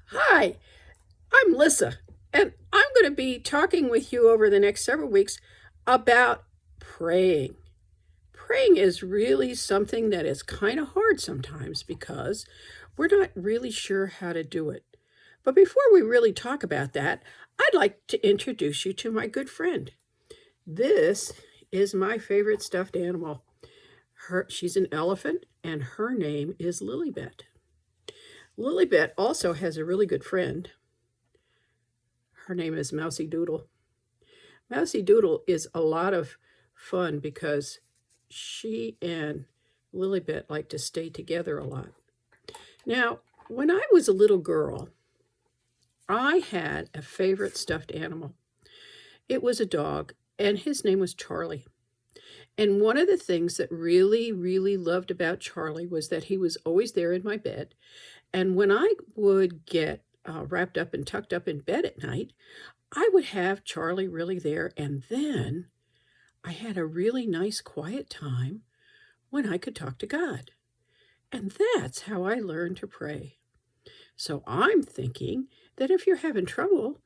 Hi, I'm Lissa, and I'm going to be talking with you over the next several weeks about praying. Praying is really something that is kind of hard sometimes because we're not really sure how to do it. But before we really talk about that, I'd like to introduce you to my good friend. This is my favorite stuffed animal. She's an elephant, and her name is Lilybet. Lilybet also has a really good friend. Her name is Mousy Doodle. Mousy Doodle is a lot of fun because she and Lilybet like to stay together a lot. Now, when I was a little girl, I had a favorite stuffed animal. It was a dog, and his name was Charlie. And one of the things that really loved about Charlie was that he was always there in my bed. And when I would get wrapped up and tucked up in bed at night, I would have Charlie really there, and then I had a really nice quiet time when I could talk to God. And that's how I learned to pray. So I'm thinking that if you're having trouble,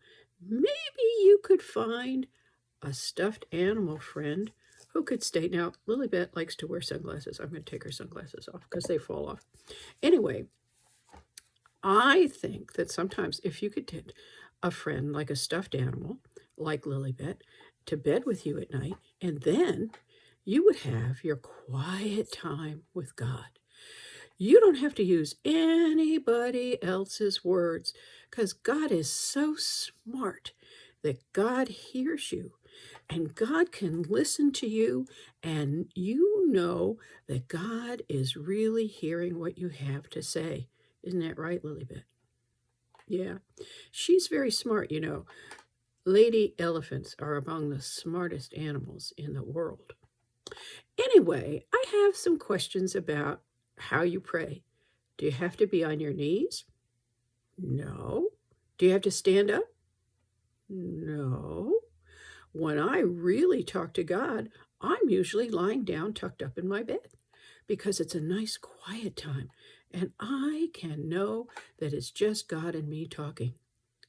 maybe you could find a stuffed animal friend who could stay. Now, Lilybet likes to wear sunglasses. I'm going to take her sunglasses off because they fall off. Anyway, I think that sometimes if you could get a friend like a stuffed animal, like Lilybet, to bed with you at night, and then you would have your quiet time with God. You don't have to use anybody else's words because God is so smart that God hears you and God can listen to you, and you know that God is really hearing what you have to say. Isn't that right, Lilybet? Yeah. She's very smart, you know. Lady elephants are among the smartest animals in the world. Anyway, I have some questions about how you pray. Do you have to be on your knees? No. Do you have to stand up? No. When I really talk to God, I'm usually lying down tucked up in my bed because it's a nice quiet time and I can know that it's just God and me talking.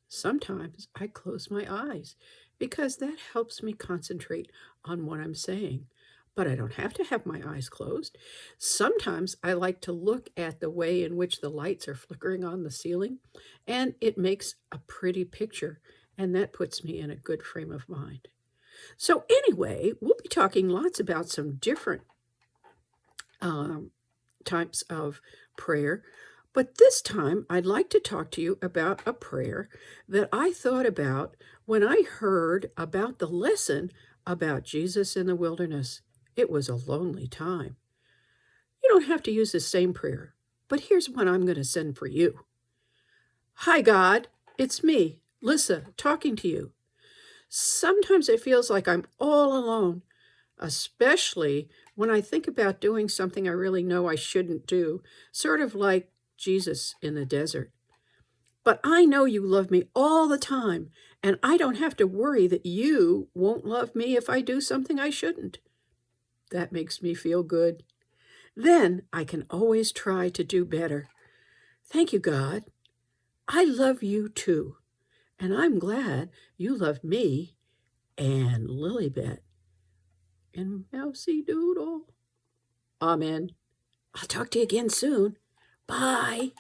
Sometimes I close my eyes because that helps me concentrate on what I'm saying. But I don't have to have my eyes closed. Sometimes I like to look at the way in which the lights are flickering on the ceiling, and it makes a pretty picture, and that puts me in a good frame of mind. So, anyway, we'll be talking lots about some different um, types of prayer. But this time, I'd like to talk to you about a prayer that I thought about when I heard about the lesson about Jesus in the wilderness. It was a lonely time. You don't have to use the same prayer, but here's one I'm going to send for you. Hi, God. It's me, Lissa, talking to you. Sometimes it feels like I'm all alone, especially when I think about doing something I really know I shouldn't do, sort of like Jesus in the desert. But I know you love me all the time, and I don't have to worry that you won't love me if I do something I shouldn't. That makes me feel good. Then I can always try to do better. Thank you, God. I love you too, and I'm glad you love me and Lilybet and Mousy Doodle. Amen. I'll talk to you again soon. Bye.